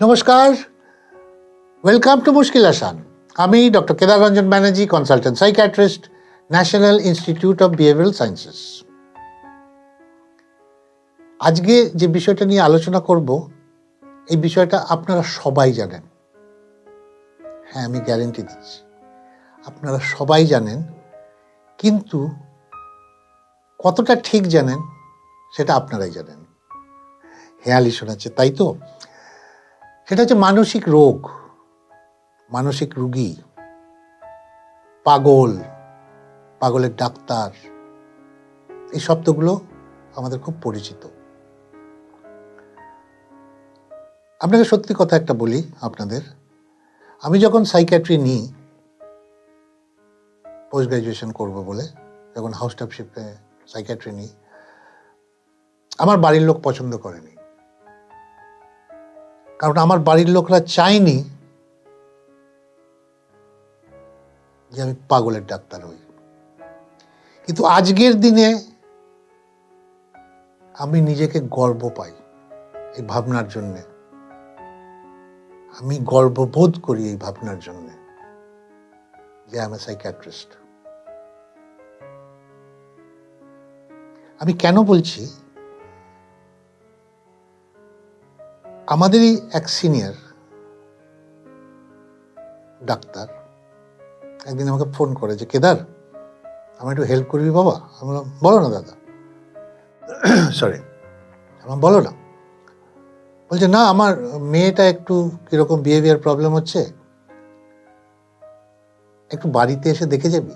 নমস্কার, welcome to মুশকিল আসান। আমি doctor Kedar Ranjan Banerjee, consultant psychiatrist, national institute of behavioural sciences. আজকে যে বিষয়টা নিয়ে আলোচনা করব, এই বিষয়টা আপনারা সবাই জানেন। হ্যাঁ, আমি গ্যারেন্টি দিচ্ছি আপনারা সবাই জানেন, কিন্তু কতটা ঠিক জানেন সেটা আপনারাই জানেন। হেয়ালি শোনাচ্ছে, তাই তো? সেটা হচ্ছে মানসিক রোগ, মানসিক রোগী, পাগল, পাগলের ডাক্তার, এই শব্দগুলো আমাদের খুব পরিচিত। আপনাকে সত্যি কথা একটা বলি আপনাদের, আমি যখন সাইকিয়াট্রি নিই, পোস্ট গ্রাজুয়েশন করবো বলে যখন হাউসটাপশিপে সাইকিয়াট্রি নিই, আমার বাড়ির লোক পছন্দ করেনি। কারণ আমার বাড়ির লোকরা চায়নি যে আমি পাগলের ডাক্তার হই। কিন্তু আজকের দিনে আমি নিজেকে গর্ব পাই এই ভাবনার জন্যে, আমি গর্ববোধ করি এই ভাবনার জন্য যে আমি সাইকিয়াট্রিস্ট। আমি কেন বলছি, আমাদেরই এক সিনিয়র ডাক্তার একদিন আমাকে ফোন করে যে, কেদার, আমার একটু হেল্প করবি বাবা? আমি বললাম, বলো না দাদা। সরি, আমার বলো না। বলছে, না, আমার মেয়েটা একটু কিরকম বিহেভিয়ার প্রবলেম হচ্ছে, একটু বাড়িতে এসে দেখে যাবি?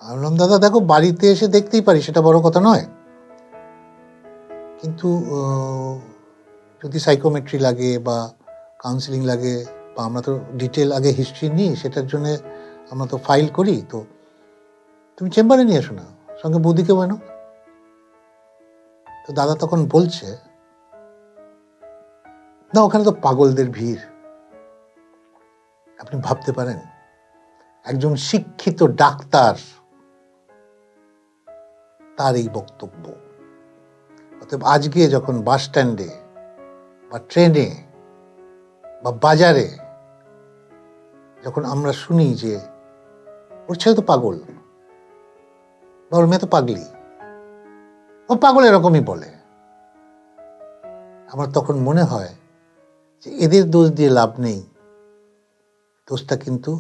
আমি বললাম, দাদা দেখো, বাড়িতে এসে দেখতেই পারি, সেটা বড় কথা নয়, কিন্তু যদি সাইকোমেট্রি লাগে বা কাউন্সিলিং লাগে, বা আমরা তো ডিটেল আগে হিস্ট্রি নিই, সেটার জন্য আমরা তো ফাইল করি, তো তুমি চেম্বারে নিয়ে এসো না, সঙ্গে বৌদিকেও এনো। তো দাদা তখন বলছে, না, ওখানে তো পাগলদের ভিড়। আপনি ভাবতে পারেন, একজন শিক্ষিত ডাক্তার, তার এই বক্তব্য। অতএব আজকে যখন বাস স্ট্যান্ডে বা ট্রেনে বা বাজারে যখন আমরা শুনি যে ওর ছেলে তো পাগল বা ওর মেয়ে তো পাগলি, ও পাগল এরকমই বলে, আমার তখন মনে হয় যে এদের দোষ দিয়ে লাভ নেই, দোষটা কিন্তু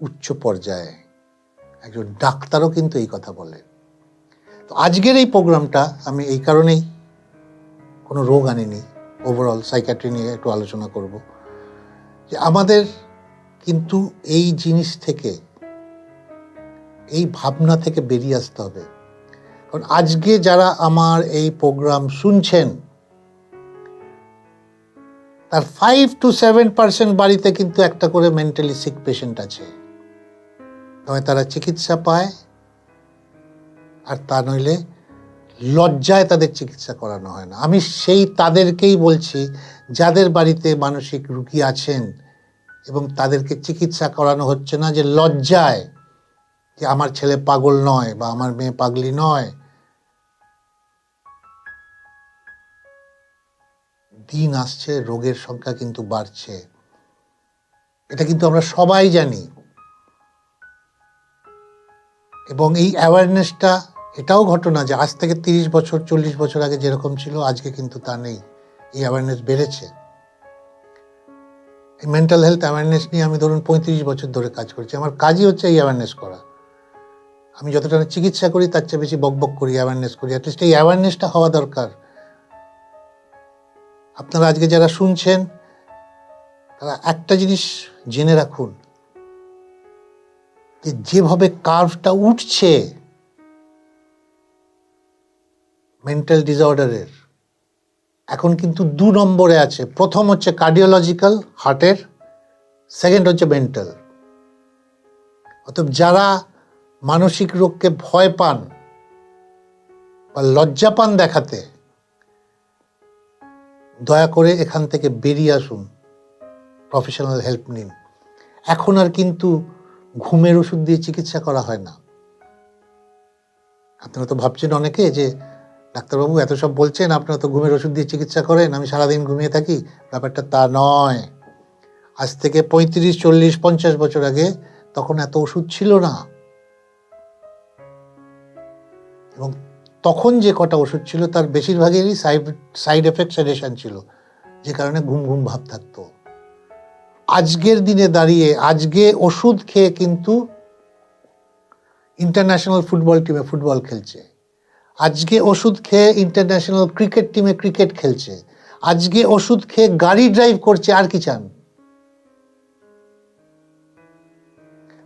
উচ্চ পর্যায়ে একজন ডাক্তারও কিন্তু এই কথা বলে। তো আজকের এই প্রোগ্রামটা আমি এই কারণেই, কোনো রোগ আনিনি, ওভারঅল সাইকিয়াট্রি নিয়ে একটু আলোচনা করব, যে আমাদের কিন্তু এই জিনিস থেকে, এই ভাবনা থেকে বেরিয়ে আসতে হবে। কারণ আজকে যারা আমার এই প্রোগ্রাম শুনছেন, তার 5 to 7% বাড়িতে কিন্তু একটা করে মেন্টালি সিক পেশেন্ট আছে। নয় তারা চিকিৎসা পায়, আর তা নইলে লজ্জায় তাদের চিকিৎসা করানো হয় না। আমি সেই তাদেরকেই বলছি, যাদের বাড়িতে মানসিক রোগী আছেন এবং তাদেরকে চিকিৎসা করানো হচ্ছে না যে লজ্জায়, যে আমার ছেলে পাগল নয় বা আমার মেয়ে পাগলি নয়। দিন আসছে, রোগের সংখ্যা কিন্তু বাড়ছে, এটা কিন্তু আমরা সবাই জানি। এবং এই অ্যাওয়ারনেসটা, এটাও ঘটনা যে আজ থেকে 30 বছর 40 বছর আগে যেরকম ছিল, আজকে কিন্তু তা নেই। এই অ্যাওয়ারনেস বেড়েছে। এই মেন্টাল হেলথ অ্যাওয়ারনেস নিয়ে আমি ধরুন 35 বছর ধরে কাজ করছি। আমার কাজই হচ্ছে এই অ্যাওয়ারনেস করা। আমি যতটা চিকিৎসা করি তার চেয়ে বেশি বকবক করি, অ্যাওয়ারনেস করি। অ্যাটলিস্ট এই অ্যাওয়ারনেসটা হওয়া দরকার। আপনারা আজকে যারা শুনছেন, তারা একটা জিনিস জেনে রাখুন, যে যেভাবে কার্ভটা উঠছে মেন্টাল ডিসঅর্ডারের, এখন কিন্তু 2 নম্বরে আছে। প্রথম হচ্ছে কার্ডিওলজিক্যাল, হার্টের, সেকেন্ড হচ্ছে মেন্টাল। অতএব যারা মানসিক রোগকে ভয় পান বা লজ্জা পান দেখাতে, দয়া করে এখান থেকে বেরিয়ে আসুন, প্রফেশনাল হেল্প নিন। এখন আর কিন্তু ঘুমের ওষুধ দিয়ে চিকিৎসা করা হয় না। আপনারা তো ভাবছেন অনেকে যে ডাক্তারবাবু এত সব বলছেন, আপনারা তো ঘুমের ওষুধ দিয়ে চিকিৎসা করেন, আমি সারাদিন ঘুমিয়ে থাকি। ব্যাপারটা তা নয়। আজ থেকে 35, 40, 50 বছর আগে তখন এত ওষুধ ছিল না, এবং তখন যে কটা ওষুধ ছিল তার বেশিরভাগেরই সাইড এফেক্ট সেডেশন ছিল, যে কারণে ঘুম ঘুম ভাব থাকতো। আজকের দিনে দাঁড়িয়ে আজকে ওষুধ খেয়ে কিন্তু ইন্টারন্যাশনাল ফুটবল টিমে ফুটবল খেলছে, আজকে ওষুধ খেয়ে ইন্টারন্যাশনাল ক্রিকেট টিমে ক্রিকেট খেলছে, আজকে ওষুধ খেয়ে গাড়ি ড্রাইভ করছে। আর কি চান?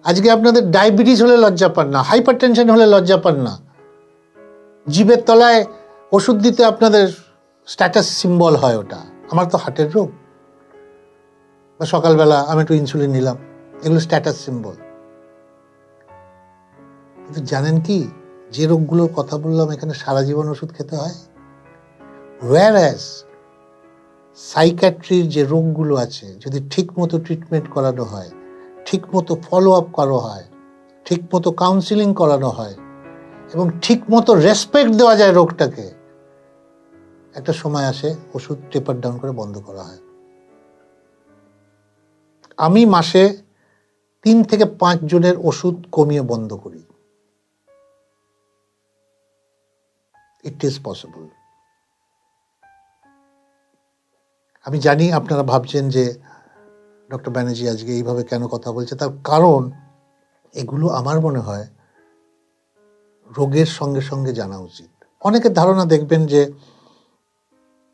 আজকে আপনাদের ডায়াবেটিস হলে লজ্জা পান না, হাইপার টেনশন হলে লজ্জা পান না, জিভের তলায় ওষুধ দিতে আপনাদের স্ট্যাটাস সিম্বল হয় ওটা। আমার তো হার্টের রোগ, বা সকালবেলা আমি একটু ইনসুলিন নিলাম, এগুলো স্ট্যাটাস সিম্বল। কিন্তু জানেন কি, যে রোগগুলোর কথা বললাম এখানে সারা জীবন ওষুধ খেতে হয়। whereas সাইকিয়াট্রির যে রোগগুলো আছে, যদি ঠিক মতো ট্রিটমেন্ট করানো হয়, ঠিক মতো ফলো আপ করা হয়, ঠিক মতো কাউন্সিলিং করানো হয়, এবং ঠিক মতো রেসপেক্ট দেওয়া যায় রোগটাকে, একটা সময় আসে ওষুধ টেপার ডাউন করে বন্ধ করা হয়। আমি মাসে 3 থেকে 5 জনের ওষুধ কমিয়ে বন্ধ করি। It is possible. আমি জানি আপনারা ভাবছেন যে ডক্টর ব্যানার্জি আজকে এইভাবে কেন কথা বলছে, তার কারণ এগুলো আমার মনে হয় রোগের সঙ্গে সঙ্গে জানা উচিত। অনেকের ধারণা দেখবেন যে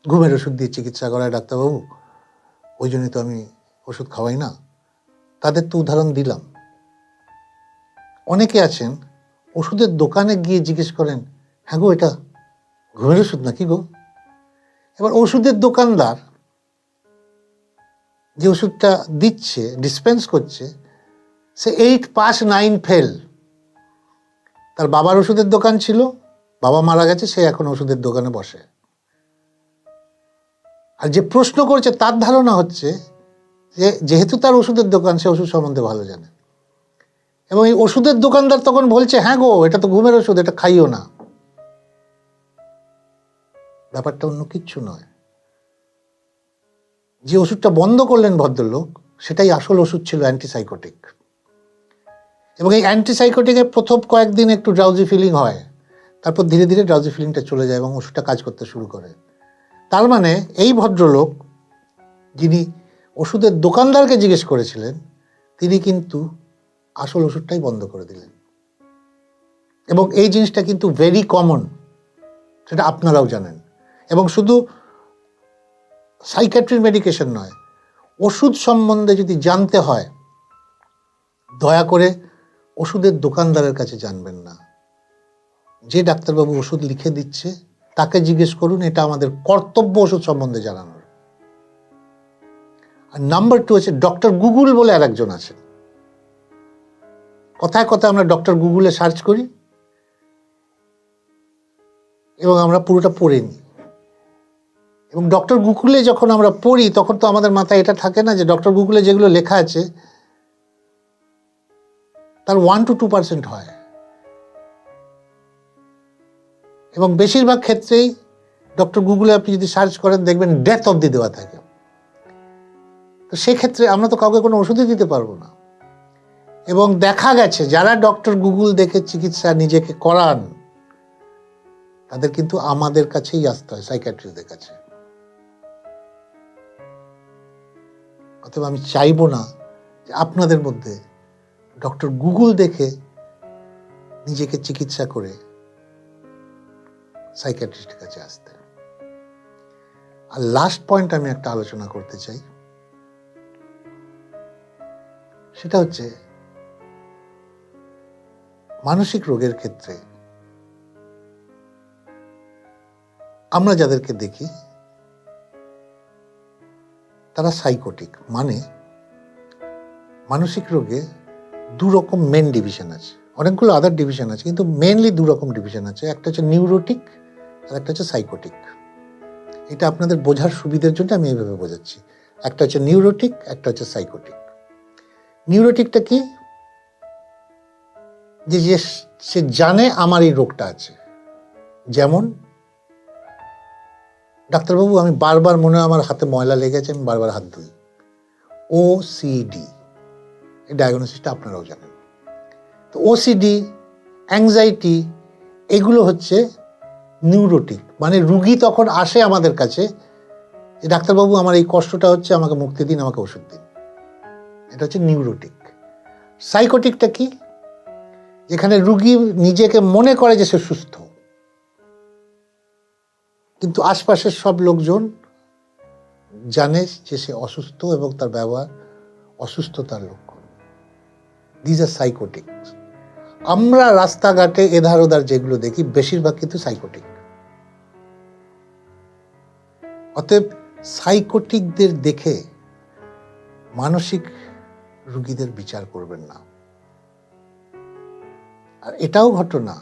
ঘুমের ওষুধ দিয়ে চিকিৎসা করায় ডাক্তারবাবু, ওই জন্যই তো আমি ওষুধ খাওয়াই না। তাদের তো উদাহরণ দিলাম। অনেকে আছেন ওষুধের দোকানে গিয়ে জিজ্ঞেস করেন, হ্যাঁ গো এটা ঘুমের ওষুধ নাকি গো? এবার ওষুধের দোকানদার যে ওষুধটা দিচ্ছে, ডিসপেন্স করছে, সে 8 পাস 9 ফেল। তার বাবার ওষুধের দোকান ছিল, বাবা মারা গেছে, সে এখন ওষুধের দোকানে বসে। আর যে প্রশ্ন করছে তার ধারণা হচ্ছে যে যেহেতু তার ওষুধের দোকান, সে ওষুধ সম্বন্ধে ভালো জানে, এবং এই ওষুধের দোকানদার তখন বলছে, হ্যাঁ গো এটা তো ঘুমের ওষুধ, এটা খাইও না। ব্যাপারটা অন্য কিচ্ছু নয়। যে ওষুধটা বন্ধ করলেন ভদ্রলোক, সেটাই আসল ওষুধ ছিল অ্যান্টিসাইকোটিক। এবং এই অ্যান্টিসাইকোটিকের প্রথম কয়েকদিন একটু ড্রাউজি ফিলিং হয়, তারপর ধীরে ধীরে ড্রাউজি ফিলিংটা চলে যায় এবং ওষুধটা কাজ করতে শুরু করে। তার মানে এই ভদ্রলোক, যিনি ওষুধের দোকানদারকে জিজ্ঞেস করেছিলেন, তিনি কিন্তু আসল ওষুধটাই বন্ধ করে দিলেন। এবং এই জিনিসটা কিন্তু ভেরি কমন, সেটা আপনারাও জানেন। এবং শুধু সাইকিয়াট্রির মেডিকেশন নয়, ওষুধ সম্বন্ধে যদি জানতে হয়, দয়া করে ওষুধের দোকানদারের কাছে জানবেন না। যে ডাক্তারবাবু ওষুধ লিখে দিচ্ছে তাকে জিজ্ঞেস করুন। এটা আমাদের কর্তব্য ওষুধ সম্বন্ধে জানানোর। আর নাম্বার 2 আছে ডক্টর গুগল বলে আর একজন আছেন। কথায় কথায় আমরা ডক্টর গুগলে সার্চ করি এবং আমরা পুরোটা পড়ে নিই। এবং ডক্টর গুগলে যখন আমরা পড়ি, তখন তো আমাদের মাথায় এটা থাকে না যে ডক্টর গুগলে যেগুলো লেখা আছে তার 1 to 2% হয়। এবং বেশিরভাগ ক্ষেত্রেই ডক্টর গুগলে আপনি যদি সার্চ করেন, দেখবেন ডেথ অবধি দেওয়া থাকে। তো সেক্ষেত্রে আমরা তো কাউকে কোনো ওষুধই দিতে পারবো না। এবং দেখা গেছে যারা ডক্টর গুগল দেখে চিকিৎসা নিজেকে করান, তাদের কিন্তু আমাদের কাছেই আসতে হয়, সাইকিয়াট্রিস্টদের কাছে। অতএব আমি চাইবো না যে আপনাদের মধ্যে ডক্টর গুগল দেখে নিজেকে চিকিৎসা করে সাইকিয়াট্রিস্টের কাছে আসতে। আর লাস্ট পয়েন্ট আমি একটা আলোচনা করতে চাই, সেটা হচ্ছে মানসিক রোগের ক্ষেত্রে আমরা যাদেরকে দেখি তারা সাইকোটিক। মানে মানসিক রোগে 2 রকম মেন ডিভিশন আছে, অনেকগুলো আদার ডিভিশন আছে, কিন্তু মেনলি 2 রকম ডিভিশন আছে। একটা হচ্ছে নিউরোটিক আর একটা হচ্ছে সাইকোটিক। এটা আপনাদের বোঝার সুবিধার জন্য আমি এইভাবে বোঝাচ্ছি। একটা হচ্ছে নিউরোটিক, একটা হচ্ছে সাইকোটিক। নিউরোটিকটা কি? যে সে জানে আমার এই রোগটা আছে। যেমন ডাক্তারবাবু আমি বারবার মনে হয় আমার হাতে ময়লা লেগেছে, আমি বারবার হাত ধুই। ওসিডি, এই ডায়াগনোসিসটা আপনারাও জানেন। তো ওসিডি, অ্যাংজাইটি, এগুলো হচ্ছে নিউরোটিক, মানে রুগী তখন আসে আমাদের কাছে যে ডাক্তারবাবু আমার এই কষ্টটা হচ্ছে, আমাকে মুক্তি দিন, আমাকে ওষুধ দিন। এটা হচ্ছে নিউরোটিক। সাইকোটিকটা কি? যেখানে রুগী নিজেকে মনে করে যে সে সুস্থ, কিন্তু আশপাশের সব লোকজন জানে যে সে অসুস্থ এবং তার ব্যবহার অসুস্থতার লক্ষণ। These are psychotic. আমরা রাস্তাঘাটে এধার ওধার যেগুলো দেখি বেশিরভাগ কিন্তু সাইকোটিক। অতএব সাইকোটিকদের দেখে মানসিক রোগীদের বিচার করবেন না। আর এটাও ঘটনা,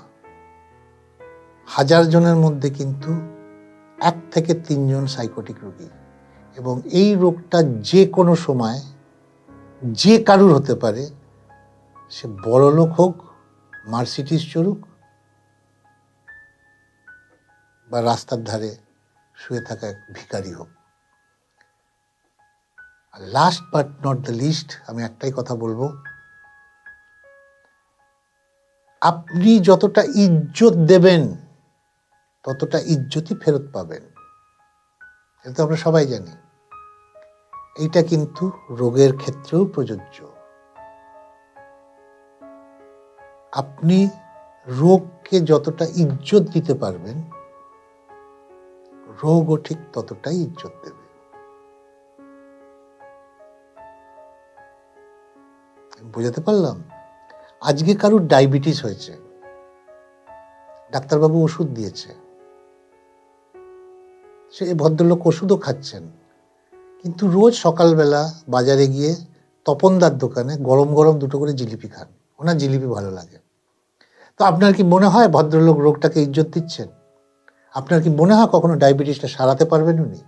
1000 জনের মধ্যে কিন্তু 1 থেকে 3 জন সাইকোটিক রোগী, এবং এই রোগটা যে কোনো সময় যে কারুর হতে পারে, সে বড়লোক হোক, মার্সিডিজ চড়ুক, বা রাস্তার ধারে শুয়ে থাকা এক ভিখারি হোক। আর last but not the least, আমি একটাই কথা বলবো, আপনি যতটা ইজ্জত দেবেন ততটা ইজ্জতই ফেরত পাবেন। এটা তো আমরা সবাই জানি। এইটা কিন্তু রোগের ক্ষেত্রেও প্রযোজ্য। আপনি রোগকে যতটা ইজ্জত দিতে পারবেন, রোগও ঠিক ততটাই ইজ্জত দেবে। বুঝাতে পারলাম? আজকে কারুর ডায়াবেটিস হয়েছে, ডাক্তারবাবু ওষুধ দিয়েছে, সে ভদ্রলোক ওষুধও খাচ্ছেন, কিন্তু রোজ সকালবেলা বাজারে গিয়ে তপনদার দোকানে গরম গরম 2টো করে জিলিপি খান, ওনার জিলিপি ভালো লাগে। তো আপনার কি মনে হয় ভদ্রলোক রোগটাকে ইজ্জত দিচ্ছেন? আপনার কি মনে হয় কখনো ডায়াবেটিসটা সারাতে পারবেন উনি?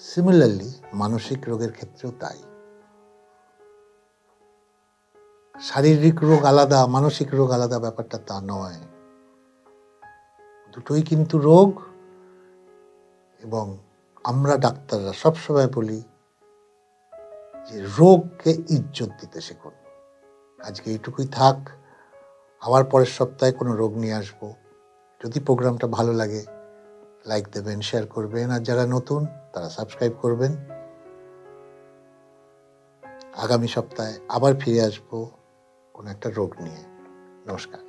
সিমিলারলি মানসিক রোগের ক্ষেত্রেও তাই। শারীরিক রোগ আলাদা, মানসিক রোগ আলাদা, ব্যাপারটা তা নয়। দুটোই কিন্তু রোগ, এবং আমরা ডাক্তাররা সবসময় বলি যে রোগকে ইজ্জত দিতে শিখুন। আজকে এইটুকুই থাক, আবার পরের সপ্তাহে কোনো রোগ নিয়ে আসবো। যদি প্রোগ্রামটা ভালো লাগে লাইক দেবেন, শেয়ার করবেন, আর যারা নতুন তারা সাবস্ক্রাইব করবেন। আগামী সপ্তাহে আবার ফিরে আসবো কোনো একটা রোগ নিয়ে। নমস্কার।